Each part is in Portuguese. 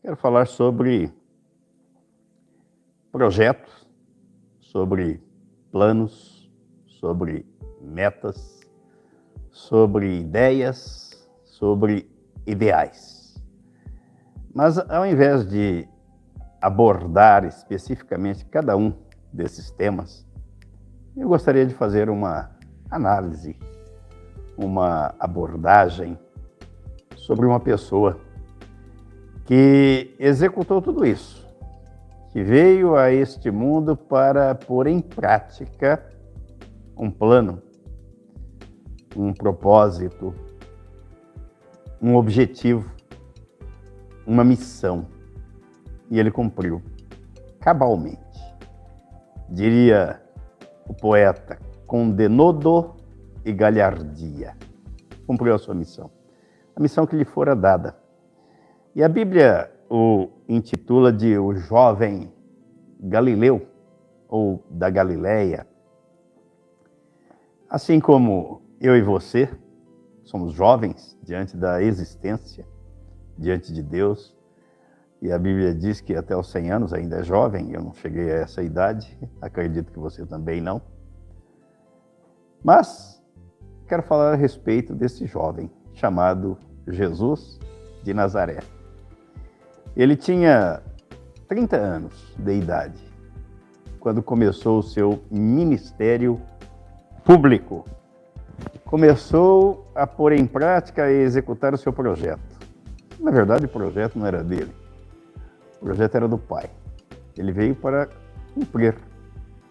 Quero falar sobre projetos, sobre planos, sobre metas, sobre ideias, sobre ideais. Mas ao invés de abordar especificamente cada um desses temas, eu gostaria de fazer uma análise, uma abordagem sobre uma pessoa que executou tudo isso, que veio a este mundo para pôr em prática um plano, um propósito, um objetivo, uma missão. E ele cumpriu cabalmente. Diria o poeta, com denodo e galhardia. Cumpriu a sua missão. A missão que lhe fora dada. E a Bíblia o intitula de o jovem Galileu, ou da Galileia. Assim como eu e você somos jovens diante da existência, diante de Deus, e a Bíblia diz que até os 100 anos ainda é jovem, eu não cheguei a essa idade, acredito que você também não. Mas quero falar a respeito desse jovem chamado Jesus de Nazaré. Ele tinha 30 anos de idade quando começou o seu ministério público. Começou a pôr em prática e executar o seu projeto. Na verdade, o projeto não era dele. O projeto era do Pai. Ele veio para cumprir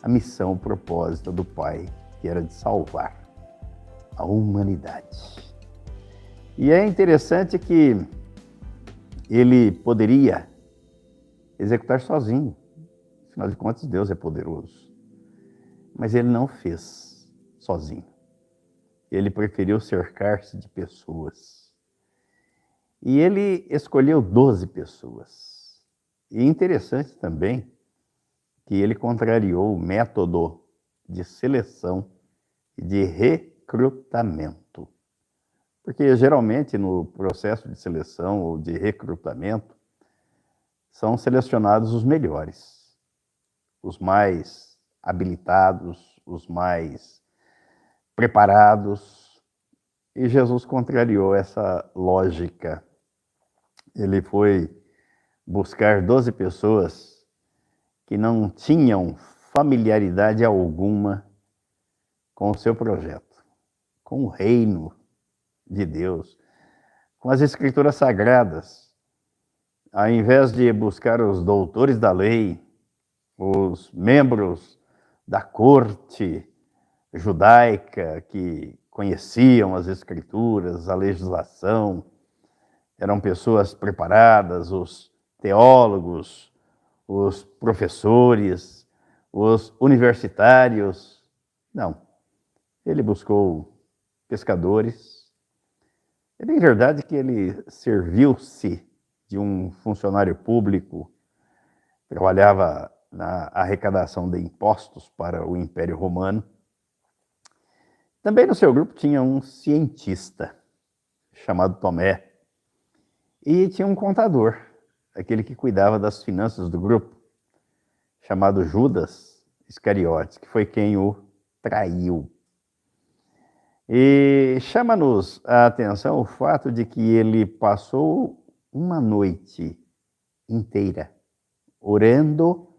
a missão, o propósito do Pai, que era de salvar a humanidade. E é interessante que ele poderia executar sozinho. Afinal de contas, Deus é poderoso. Mas ele não fez sozinho. Ele preferiu cercar-se de pessoas. E ele escolheu 12 pessoas. E interessante também que ele contrariou o método de seleção e de recrutamento. Porque geralmente no processo de seleção ou de recrutamento são selecionados os melhores, os mais habilitados, os mais preparados. E Jesus contrariou essa lógica. Ele foi buscar 12 pessoas que não tinham familiaridade alguma com o seu projeto, com o reino de Deus, com as Escrituras Sagradas. Ao invés de buscar os doutores da lei, os membros da corte judaica que conheciam as Escrituras, a legislação, eram pessoas preparadas, os teólogos, os professores, os universitários. Não, ele buscou pescadores. É bem verdade que ele serviu-se de um funcionário público, trabalhava na arrecadação de impostos para o Império Romano. Também no seu grupo tinha um cientista, chamado Tomé, e tinha um contador, aquele que cuidava das finanças do grupo, chamado Judas Iscariotes, que foi quem o traiu. E chama-nos a atenção o fato de que ele passou uma noite inteira orando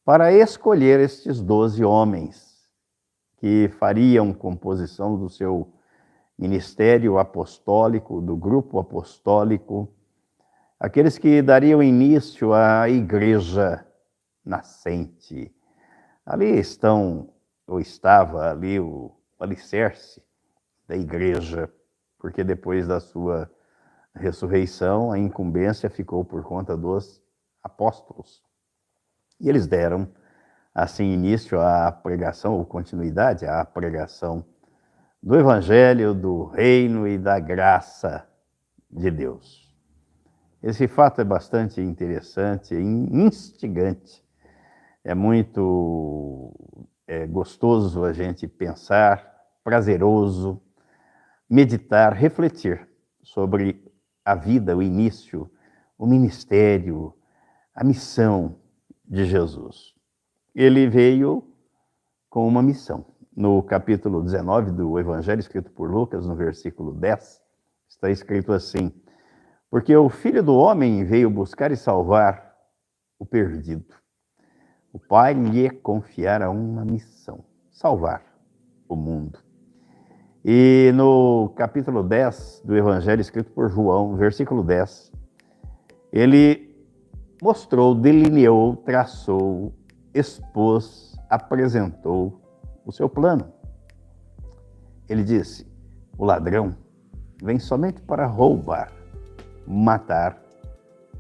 para escolher estes 12 homens que fariam composição do seu ministério apostólico, do grupo apostólico, aqueles que dariam início à igreja nascente. Ali estava ali o alicerce da igreja, porque depois da sua ressurreição, a incumbência ficou por conta dos apóstolos. E eles deram, assim, início à pregação, ou continuidade à pregação do Evangelho, do Reino e da graça de Deus. Esse fato é bastante interessante e instigante. É muito gostoso a gente pensar, prazeroso, meditar, refletir sobre a vida, o início, o ministério, a missão de Jesus. Ele veio com uma missão. No capítulo 19 do Evangelho escrito por Lucas, no versículo 10, está escrito assim: porque o Filho do Homem veio buscar e salvar o perdido. O Pai lhe confiara uma missão: salvar o mundo. E no capítulo 10 do Evangelho escrito por João, versículo 10, ele mostrou, delineou, traçou, expôs, apresentou o seu plano. Ele disse: o ladrão vem somente para roubar, matar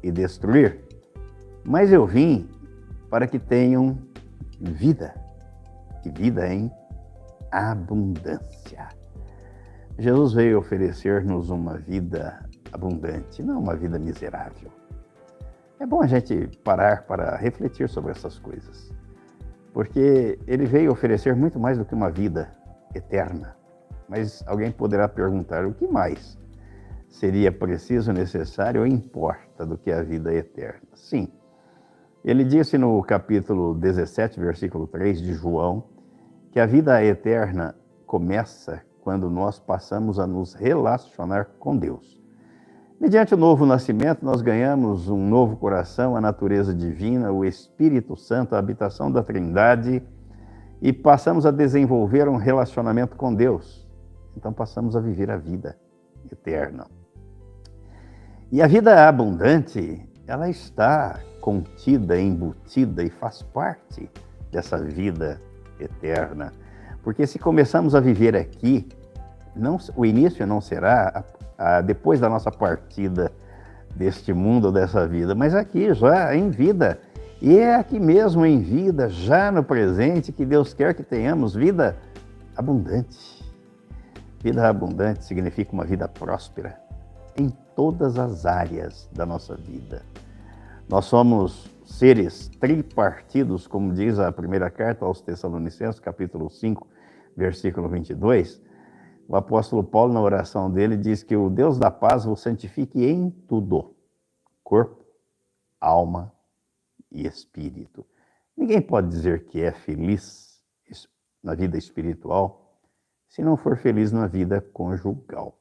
e destruir. Mas eu vim para que tenham vida, e vida em abundância. Jesus veio oferecer-nos uma vida abundante, não uma vida miserável. É bom a gente parar para refletir sobre essas coisas, porque ele veio oferecer muito mais do que uma vida eterna. Mas alguém poderá perguntar: o que mais seria preciso, necessário ou importa do que a vida eterna? Sim, ele disse no capítulo 17, versículo 3 de João, que a vida eterna começa quando nós passamos a nos relacionar com Deus. Mediante o novo nascimento, nós ganhamos um novo coração, a natureza divina, o Espírito Santo, a habitação da Trindade, e passamos a desenvolver um relacionamento com Deus. Então passamos a viver a vida eterna. E a vida abundante, ela está contida, embutida e faz parte dessa vida eterna. Porque se começamos a viver aqui, o início não será depois da nossa partida deste mundo, dessa vida, mas aqui já em vida. E é aqui mesmo em vida, já no presente, que Deus quer que tenhamos vida abundante. Vida abundante significa uma vida próspera em todas as áreas da nossa vida. Nós somos seres tripartidos, como diz a primeira carta aos Tessalonicenses, capítulo 5, versículo 22. O apóstolo Paulo, na oração dele, diz que o Deus da paz vos santifique em tudo: corpo, alma e espírito. Ninguém pode dizer que é feliz na vida espiritual se não for feliz na vida conjugal.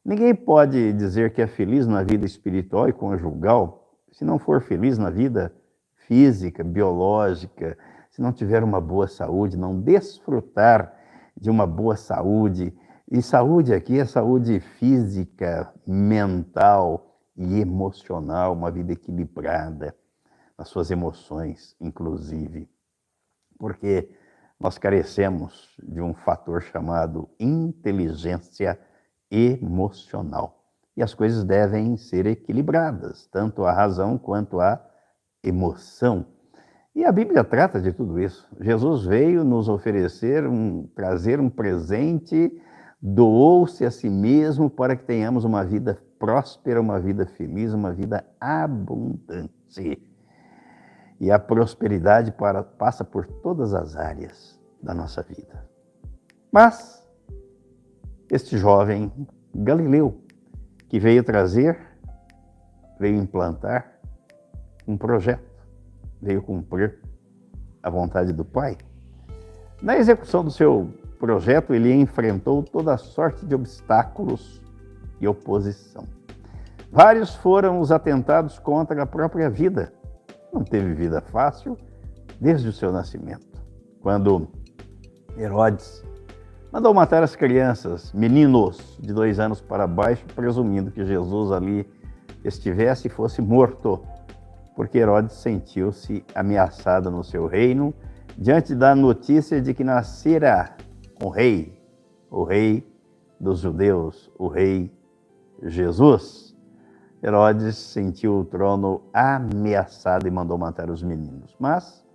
Ninguém pode dizer que é feliz na vida espiritual e conjugal se não for feliz na vida física, biológica, se não tiver uma boa saúde, não desfrutar de uma boa saúde. E saúde aqui é saúde física, mental e emocional, uma vida equilibrada nas suas emoções, inclusive. Porque nós carecemos de um fator chamado inteligência emocional. E as coisas devem ser equilibradas, tanto a razão quanto a emoção. E a Bíblia trata de tudo isso. Jesus veio nos oferecer, trazer um presente, doou-se a si mesmo para que tenhamos uma vida próspera, uma vida feliz, uma vida abundante. E a prosperidade passa por todas as áreas da nossa vida. Mas este jovem Galileu, que veio implantar um projeto, veio cumprir a vontade do Pai. Na execução do seu projeto, ele enfrentou toda sorte de obstáculos e oposição. Vários foram os atentados contra a própria vida. Não teve vida fácil desde o seu nascimento. Quando Herodes mandou matar as crianças, meninos de 2 anos para baixo, presumindo que Jesus ali estivesse e fosse morto, porque Herodes sentiu-se ameaçado no seu reino, diante da notícia de que nascera o rei dos judeus, o rei Jesus. Herodes sentiu o trono ameaçado e mandou matar os meninos. Mas,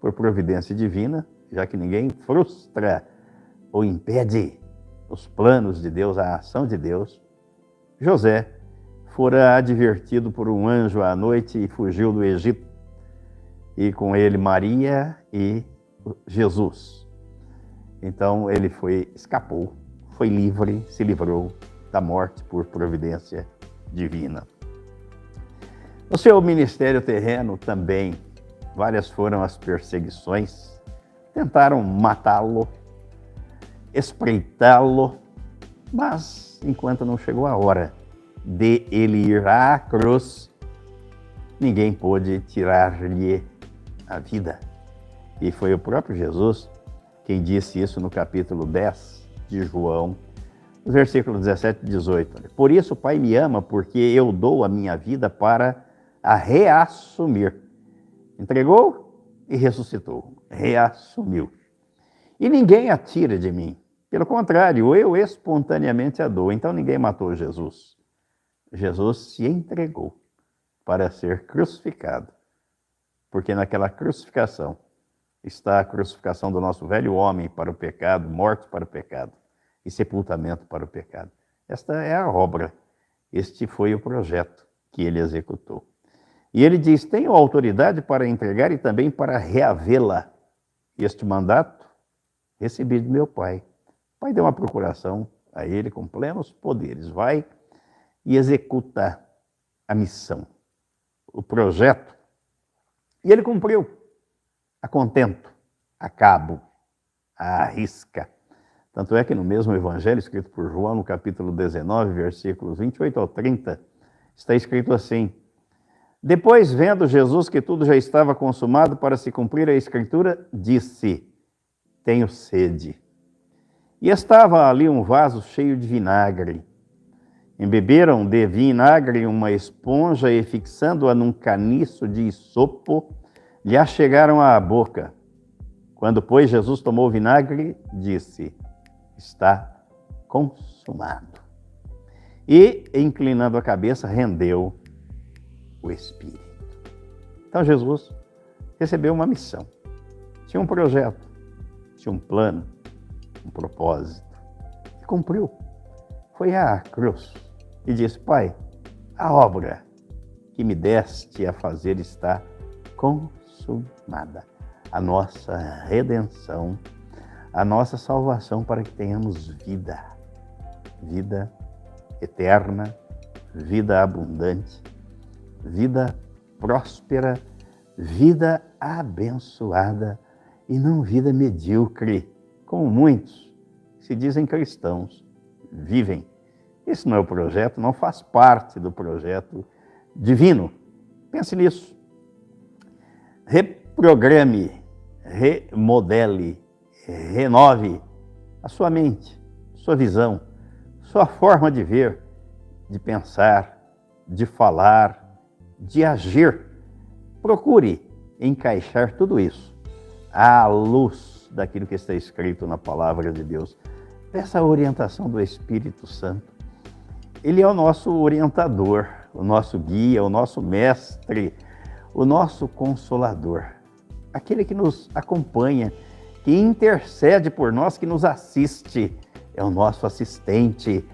por providência divina, já que ninguém frustra ou impede os planos de Deus, a ação de Deus, José fora advertido por um anjo à noite e fugiu do Egito, e com ele Maria e Jesus. Então ele escapou, foi livre, se livrou da morte por providência divina. No seu ministério terreno também, várias foram as perseguições. Tentaram matá-lo, espreitá-lo, mas enquanto não chegou a hora de ele ir à cruz, ninguém pôde tirar-lhe a vida. E foi o próprio Jesus quem disse isso no capítulo 10 de João, nos versículos 17 e 18. Por isso o Pai me ama, porque eu dou a minha vida para a reassumir. Entregou e ressuscitou. Reassumiu. E ninguém a tira de mim. Pelo contrário, eu espontaneamente a dou. Então ninguém matou Jesus. Jesus se entregou para ser crucificado. Porque naquela crucificação está a crucificação do nosso velho homem para o pecado, morte para o pecado e sepultamento para o pecado. Esta é a obra. Este foi o projeto que ele executou. E ele diz: tenho autoridade para entregar e também para reavê-la. Este mandato recebi de meu pai. O pai deu uma procuração a ele com plenos poderes. Vai e executa a missão, o projeto. E ele cumpriu, a contento, a cabo, à risca. Tanto é que no mesmo evangelho escrito por João, no capítulo 19, versículos 28 ao 30, está escrito assim: depois, vendo Jesus que tudo já estava consumado para se cumprir a Escritura, disse: tenho sede. E estava ali um vaso cheio de vinagre. Embeberam de vinagre uma esponja e, fixando-a num caniço de isopo, lhe a chegaram à boca. Quando, pois, Jesus tomou o vinagre, disse: está consumado. E, inclinando a cabeça, rendeu o Espírito. Então Jesus recebeu uma missão. Tinha um projeto, tinha um plano, um propósito. E cumpriu. Foi à cruz e disse: Pai, a obra que me deste a fazer está consumada. A nossa redenção, a nossa salvação para que tenhamos vida. Vida eterna, vida abundante, vida próspera, vida abençoada e não vida medíocre, como muitos que se dizem cristãos vivem. Esse não é o projeto, não faz parte do projeto divino. Pense nisso. Reprograme, remodele, renove a sua mente, sua visão, sua forma de ver, de pensar, de falar, de agir. Procure encaixar tudo isso à luz daquilo que está escrito na palavra de Deus. Peça a orientação do Espírito Santo. Ele é o nosso orientador, o nosso guia, o nosso mestre, o nosso consolador. Aquele que nos acompanha, que intercede por nós, que nos assiste, é o nosso assistente.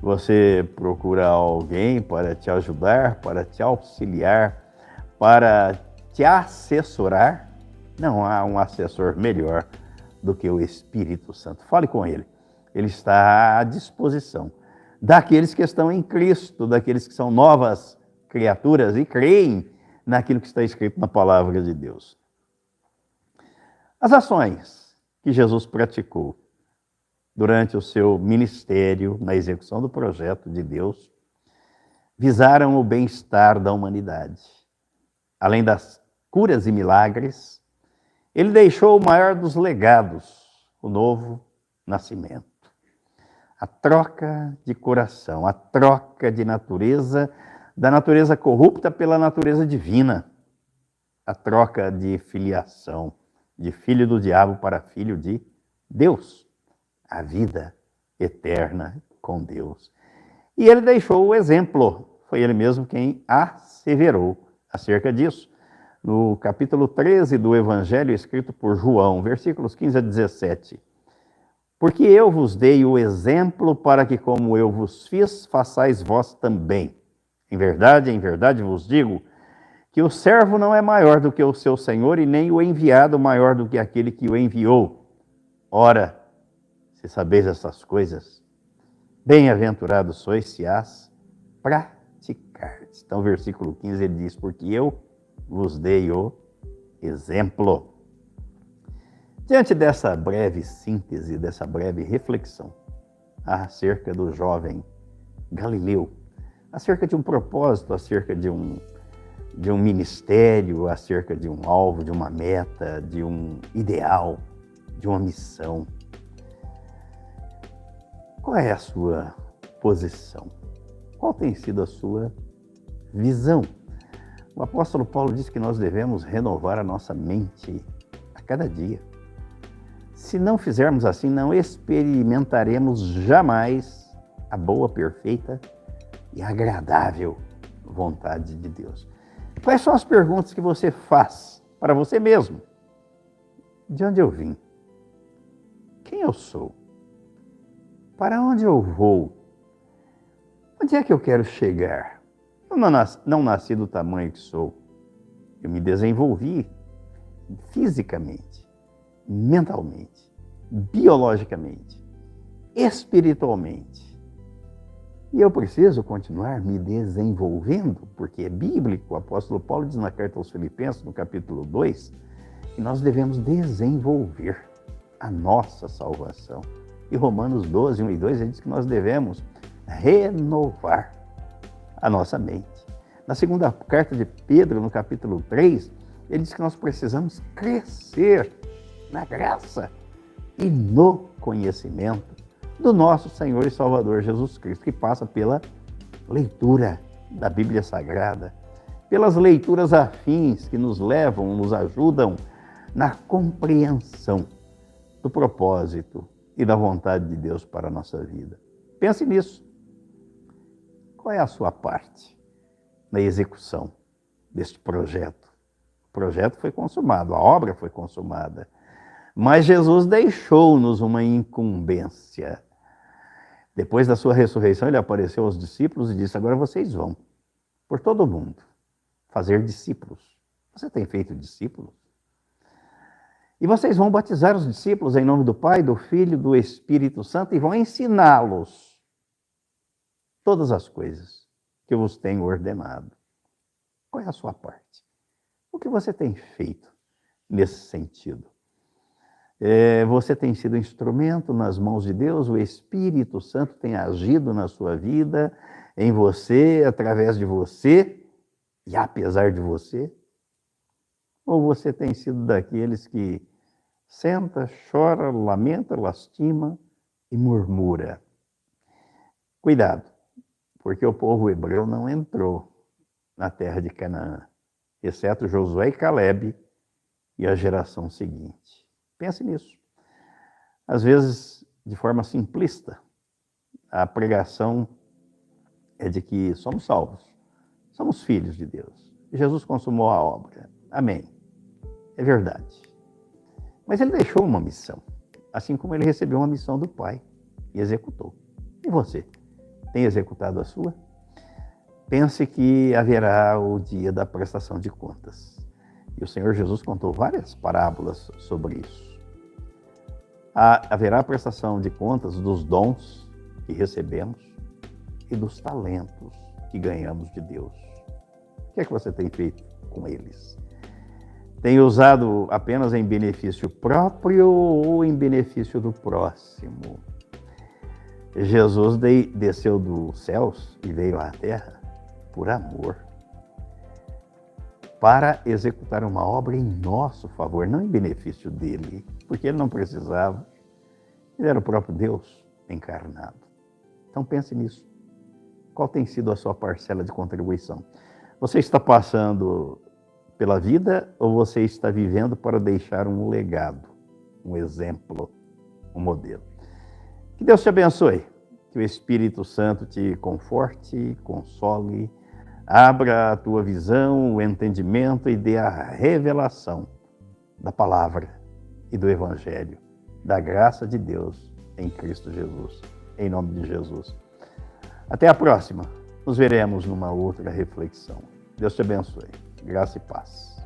Você procura alguém para te ajudar, para te auxiliar, para te assessorar. Não há um assessor melhor do que o Espírito Santo. Fale com ele. Ele está à disposição daqueles que estão em Cristo, daqueles que são novas criaturas e creem naquilo que está escrito na palavra de Deus. As ações que Jesus praticou durante o seu ministério, na execução do projeto de Deus, visaram o bem-estar da humanidade. Além das curas e milagres, ele deixou o maior dos legados, o novo nascimento. A troca de coração, a troca de natureza, da natureza corrupta pela natureza divina. A troca de filiação, de filho do diabo para filho de Deus. A vida eterna com Deus. E ele deixou o exemplo, foi ele mesmo quem asseverou acerca disso. No capítulo 13 do Evangelho, escrito por João, versículos 15 a 17. Porque eu vos dei o exemplo para que, como eu vos fiz, façais vós também. Em verdade vos digo que o servo não é maior do que o seu senhor e nem o enviado maior do que aquele que o enviou. Ora, se sabeis essas coisas, bem-aventurados sois se as praticais. cardes. Então, versículo 15, ele diz, porque eu vos dei o exemplo. Diante dessa breve síntese, dessa breve reflexão acerca do jovem Galileu, acerca de um propósito, acerca de um ministério, acerca de um alvo, de uma meta, de um ideal, de uma missão. Qual é a sua posição? Qual tem sido a sua visão? O apóstolo Paulo diz que nós devemos renovar a nossa mente a cada dia. Se não fizermos assim, não experimentaremos jamais a boa, perfeita e agradável vontade de Deus. Quais são as perguntas que você faz para você mesmo? De onde eu vim? Quem eu sou? Para onde eu vou? Onde é que eu quero chegar? Eu não nasci do tamanho que sou. Eu me desenvolvi fisicamente, mentalmente, biologicamente, espiritualmente. E eu preciso continuar me desenvolvendo, porque é bíblico. O apóstolo Paulo diz na carta aos Filipenses, no capítulo 2, que nós devemos desenvolver a nossa salvação. E Romanos 12, 1 e 2, ele diz que nós devemos renovar a nossa mente. Na segunda carta de Pedro, no capítulo 3, ele diz que nós precisamos crescer na graça e no conhecimento do nosso Senhor e Salvador Jesus Cristo, que passa pela leitura da Bíblia Sagrada, pelas leituras afins que nos levam, nos ajudam na compreensão do propósito e da vontade de Deus para a nossa vida. Pense nisso. Qual é a sua parte na execução deste projeto? O projeto foi consumado, a obra foi consumada, mas Jesus deixou-nos uma incumbência. Depois da sua ressurreição, ele apareceu aos discípulos e disse, agora vocês vão por todo o mundo fazer discípulos. Você tem feito discípulos? E vocês vão batizar os discípulos em nome do Pai, do Filho e do Espírito Santo e vão ensiná-los todas as coisas que eu vos tenho ordenado. Qual é a sua parte? O que você tem feito nesse sentido? Você tem sido instrumento nas mãos de Deus, o Espírito Santo tem agido na sua vida, em você, através de você e apesar de você? Ou você tem sido daqueles que senta, chora, lamenta, lastima e murmura? Cuidado, porque o povo hebreu não entrou na terra de Canaã, exceto Josué e Calebe e a geração seguinte. Pense nisso. Às vezes, de forma simplista, a pregação é de que somos salvos, somos filhos de Deus. Jesus consumou a obra. Amém. É verdade. Mas ele deixou uma missão, assim como ele recebeu uma missão do Pai e executou. E você? Tem executado a sua? Pense que haverá o dia da prestação de contas. E o Senhor Jesus contou várias parábolas sobre isso. Haverá a prestação de contas dos dons que recebemos e dos talentos que ganhamos de Deus. O que é que você tem feito com eles? Tem usado apenas em benefício próprio ou em benefício do próximo? Jesus desceu dos céus e veio à terra por amor, para executar uma obra em nosso favor, não em benefício dele, porque ele não precisava. Ele era o próprio Deus encarnado. Então pense nisso. Qual tem sido a sua parcela de contribuição? Você está passando pela vida ou você está vivendo para deixar um legado, um exemplo, um modelo? Que Deus te abençoe, que o Espírito Santo te conforte, console, abra a tua visão, o entendimento e dê a revelação da palavra e do Evangelho, da graça de Deus em Cristo Jesus. Em nome de Jesus. Até a próxima. Nos veremos numa outra reflexão. Deus te abençoe. Graça e paz.